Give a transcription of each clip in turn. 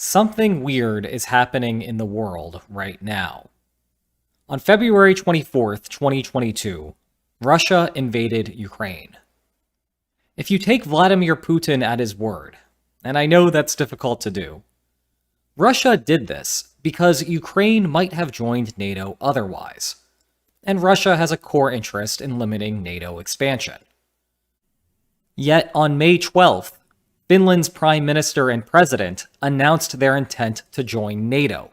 Something weird is happening in the world right now. On February 24th, 2022, Russia invaded Ukraine. If you take Vladimir Putin at his word, and I know that's difficult to do, Russia did this because Ukraine might have joined NATO otherwise, and Russia has a core interest in limiting NATO expansion. Yet on May 12th, Finland's prime minister and president announced their intent to join NATO,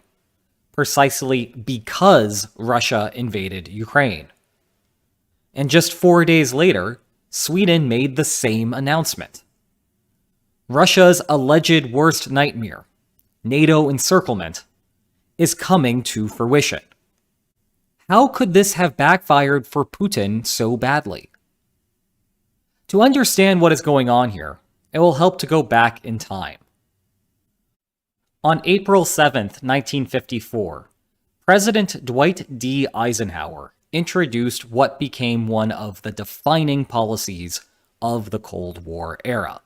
precisely because Russia invaded Ukraine. And just 4 days later, Sweden made the same announcement. Russia's alleged worst nightmare, NATO encirclement, is coming to fruition. How could this have backfired for Putin so badly? To understand what is going on here, it will help to go back in time. On April 7th, 1954, President Dwight D. Eisenhower introduced what became one of the defining policies of the Cold War era.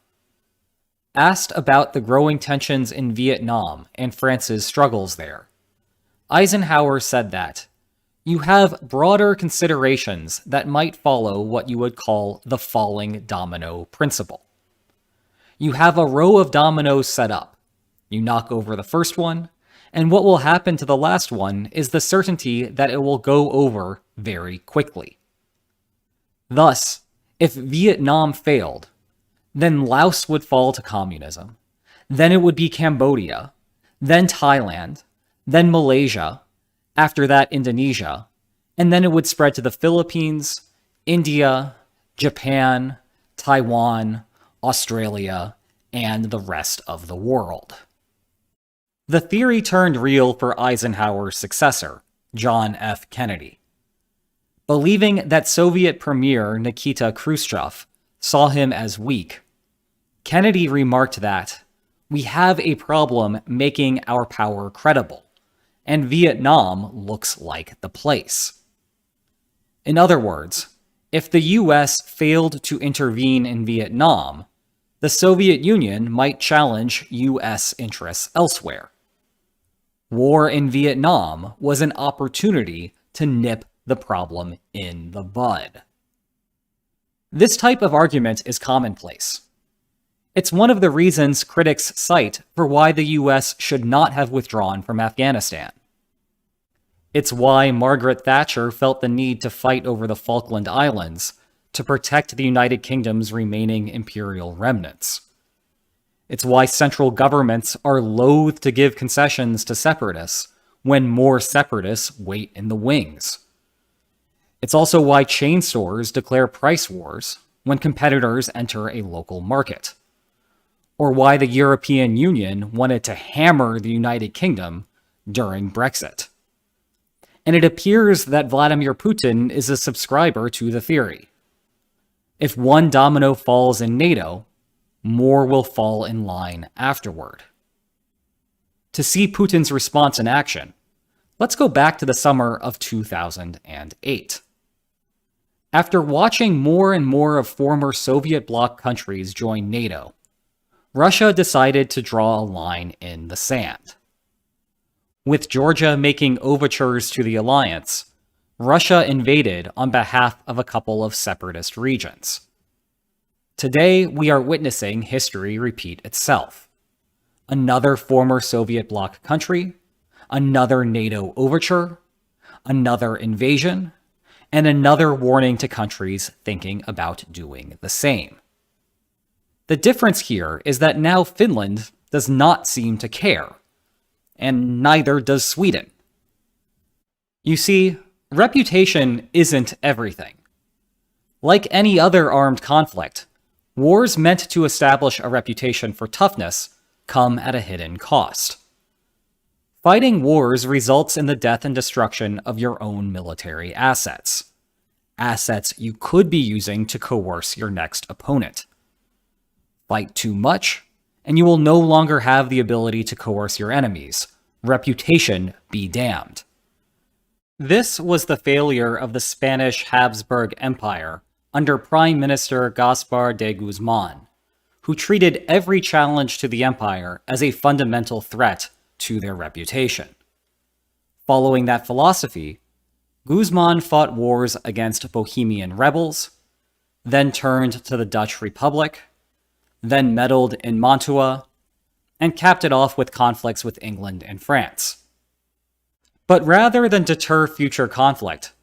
Asked about the growing tensions in Vietnam and France's struggles there, Eisenhower said that, "You have broader considerations that might follow what you would call the falling domino principle. You have a row of dominoes set up. You knock over the first one, and what will happen to the last one is the certainty that it will go over very quickly. Thus, if Vietnam failed, then Laos would fall to communism, then it would be Cambodia, then Thailand, then Malaysia, after that Indonesia, and then it would spread to the Philippines, India, Japan, Taiwan, Australia, and the rest of the world." The theory turned real for Eisenhower's successor, John F. Kennedy. Believing that Soviet Premier Nikita Khrushchev saw him as weak, Kennedy remarked that, "We have a problem making our power credible, and Vietnam looks like the place." In other words, if the US failed to intervene in Vietnam, the Soviet Union might challenge US interests elsewhere. War in Vietnam was an opportunity to nip the problem in the bud. This type of argument is commonplace. It's one of the reasons critics cite for why the US should not have withdrawn from Afghanistan. It's why Margaret Thatcher felt the need to fight over the Falkland Islands to protect the United Kingdom's remaining imperial remnants. It's why central governments are loath to give concessions to separatists when more separatists wait in the wings. It's also why chain stores declare price wars when competitors enter a local market, or why the European Union wanted to hammer the United Kingdom during Brexit. And it appears that Vladimir Putin is a subscriber to the theory. If one domino falls in NATO, more will fall in line afterward. To see Putin's response in action, let's go back to the summer of 2008. After watching more and more of former Soviet bloc countries join NATO, Russia decided to draw a line in the sand. With Georgia making overtures to the alliance, Russia invaded on behalf of a couple of separatist regions. Today, we are witnessing history repeat itself. Another former Soviet bloc country, another NATO overture, another invasion, and another warning to countries thinking about doing the same. The difference here is that now Finland does not seem to care, and neither does Sweden. You see, reputation isn't everything. Like any other armed conflict, wars meant to establish a reputation for toughness come at a hidden cost. Fighting wars results in the death and destruction of your own military assets. Assets you could be using to coerce your next opponent. Fight too much, and you will no longer have the ability to coerce your enemies. Reputation be damned. This was the failure of the Spanish Habsburg Empire under Prime Minister Gaspar de Guzman, who treated every challenge to the empire as a fundamental threat to their reputation. Following that philosophy, Guzman fought wars against Bohemian rebels, then turned to the Dutch Republic, then meddled in Mantua, and capped it off with conflicts with England and France. But rather than deter future conflict,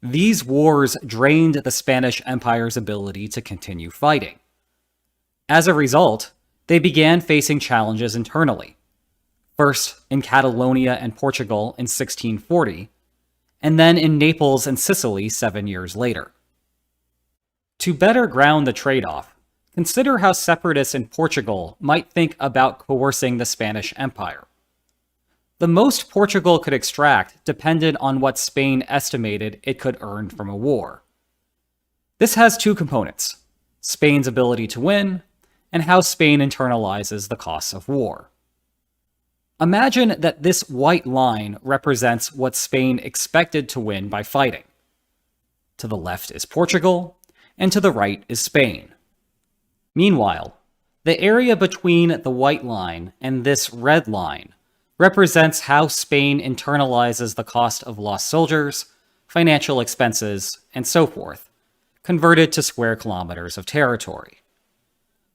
these wars drained the Spanish Empire's ability to continue fighting. As a result, they began facing challenges internally, first in Catalonia and Portugal in 1640, and then in Naples and Sicily 7 years later. To better ground the trade-off, consider how separatists in Portugal might think about coercing the Spanish Empire. The most Portugal could extract depended on what Spain estimated it could earn from a war. This has two components: Spain's ability to win, and how Spain internalizes the costs of war. Imagine that this white line represents what Spain expected to win by fighting. To the left is Portugal, and to the right is Spain. Meanwhile, the area between the white line and this red line represents how Spain internalizes the cost of lost soldiers, financial expenses, and so forth, converted to square kilometers of territory.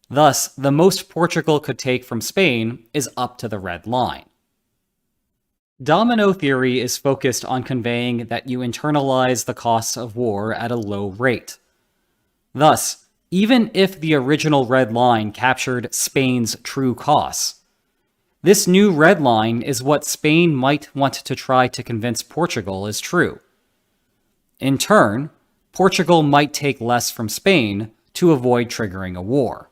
Thus, the most Portugal could take from Spain is up to the red line. Domino theory is focused on conveying that you internalize the costs of war at a low rate. Thus, even if the original red line captured Spain's true costs, this new red line is what Spain might want to try to convince Portugal is true. In turn, Portugal might take less from Spain to avoid triggering a war.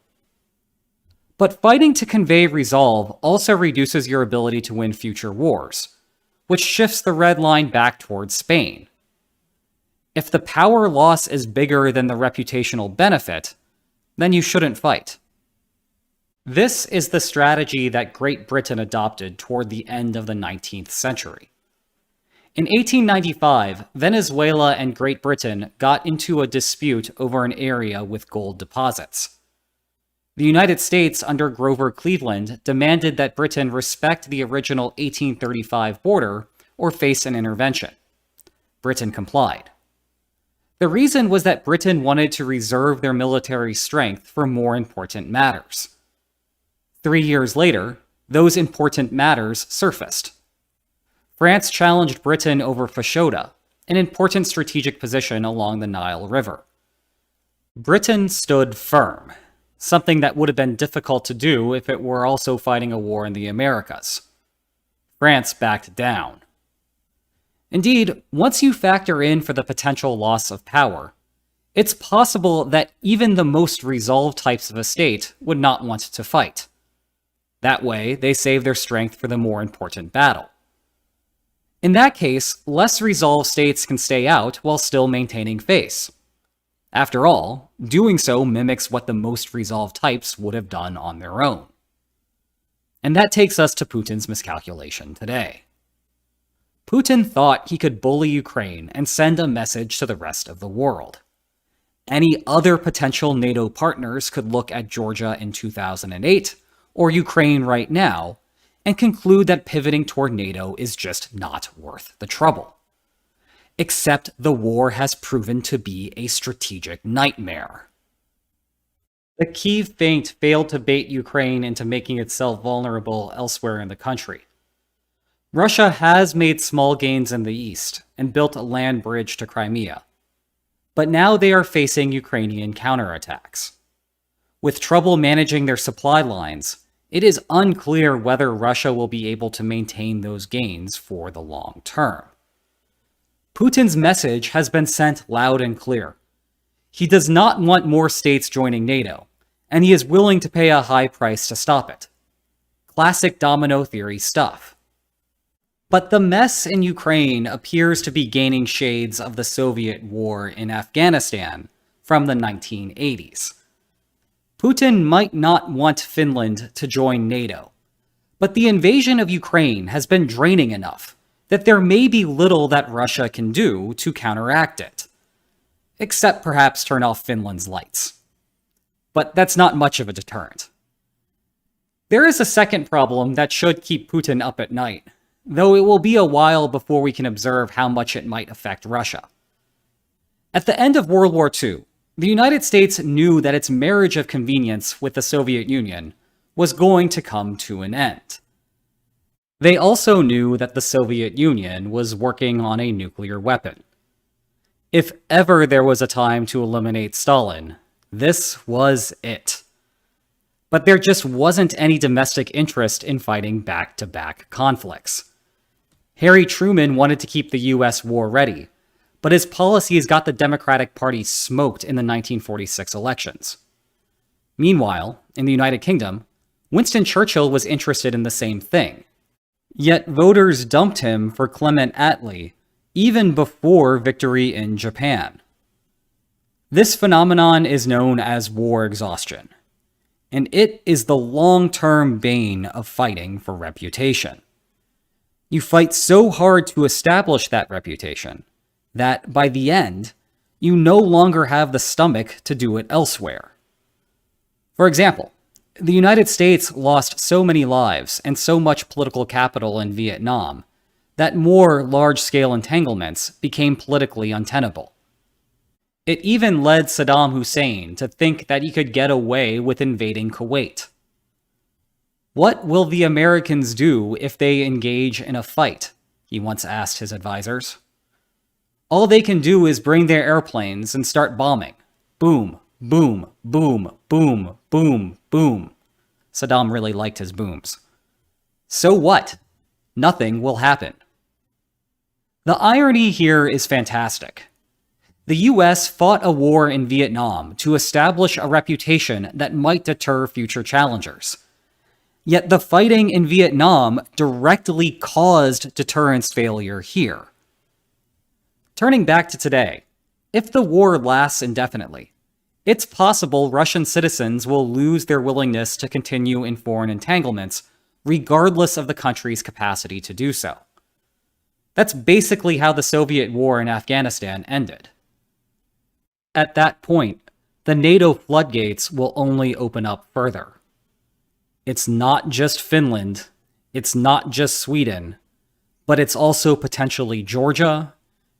But fighting to convey resolve also reduces your ability to win future wars, which shifts the red line back towards Spain. If the power loss is bigger than the reputational benefit, then you shouldn't fight. This is the strategy that Great Britain adopted toward the end of the 19th century. In 1895, Venezuela and Great Britain got into a dispute over an area with gold deposits. The United States, under Grover Cleveland, demanded that Britain respect the original 1835 border or face an intervention. Britain complied. The reason was that Britain wanted to reserve their military strength for more important matters. 3 years later, those important matters surfaced. France challenged Britain over Fashoda, an important strategic position along the Nile River. Britain stood firm, something that would have been difficult to do if it were also fighting a war in the Americas. France backed down. Indeed, once you factor in for the potential loss of power, it's possible that even the most resolved types of a state would not want to fight. That way, they save their strength for the more important battle. In that case, less resolved states can stay out while still maintaining face. After all, doing so mimics what the most resolved types would have done on their own. And that takes us to Putin's miscalculation today. Putin thought he could bully Ukraine and send a message to the rest of the world. Any other potential NATO partners could look at Georgia in 2008 or Ukraine right now and conclude that pivoting toward NATO is just not worth the trouble. Except the war has proven to be a strategic nightmare. The Kyiv feint failed to bait Ukraine into making itself vulnerable elsewhere in the country. Russia has made small gains in the east and built a land bridge to Crimea, but now they are facing Ukrainian counterattacks. With trouble managing their supply lines, it is unclear whether Russia will be able to maintain those gains for the long term. Putin's message has been sent loud and clear. He does not want more states joining NATO, and he is willing to pay a high price to stop it. Classic domino theory stuff. But the mess in Ukraine appears to be gaining shades of the Soviet war in Afghanistan from the 1980s. Putin might not want Finland to join NATO, but the invasion of Ukraine has been draining enough that there may be little that Russia can do to counteract it. Except perhaps turn off Finland's lights. But that's not much of a deterrent. There is a second problem that should keep Putin up at night, though it will be a while before we can observe how much it might affect Russia. At the end of World War II, the United States knew that its marriage of convenience with the Soviet Union was going to come to an end. They also knew that the Soviet Union was working on a nuclear weapon. If ever there was a time to eliminate Stalin, this was it. But there just wasn't any domestic interest in fighting back-to-back conflicts. Harry Truman wanted to keep the US war ready, but his policies got the Democratic Party smoked in the 1946 elections. Meanwhile, in the United Kingdom, Winston Churchill was interested in the same thing. Yet voters dumped him for Clement Attlee, even before victory in Japan. This phenomenon is known as war exhaustion, and it is the long-term bane of fighting for reputation. You fight so hard to establish that reputation that, by the end, you no longer have the stomach to do it elsewhere. For example, the United States lost so many lives and so much political capital in Vietnam that more large-scale entanglements became politically untenable. It even led Saddam Hussein to think that he could get away with invading Kuwait. What will the Americans do if they engage in a fight? He once asked his advisors. All they can do is bring their airplanes and start bombing. Boom, boom, boom, boom, boom, boom. Saddam really liked his booms. So what? Nothing will happen. The irony here is fantastic. The US fought a war in Vietnam to establish a reputation that might deter future challengers. Yet the fighting in Vietnam directly caused deterrence failure here. Turning back to today, if the war lasts indefinitely, it's possible Russian citizens will lose their willingness to continue in foreign entanglements, regardless of the country's capacity to do so. That's basically how the Soviet war in Afghanistan ended. At that point, the NATO floodgates will only open up further. It's not just Finland, it's not just Sweden, but it's also potentially Georgia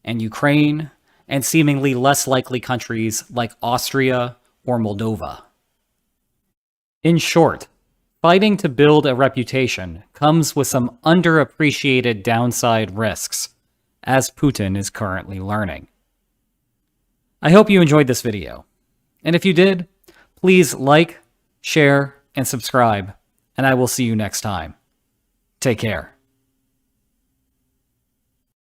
and Ukraine, and seemingly less likely countries like Austria or Moldova. In short, fighting to build a reputation comes with some underappreciated downside risks, as Putin is currently learning. I hope you enjoyed this video, and if you did, please like, share, and subscribe, and I will see you next time. Take care.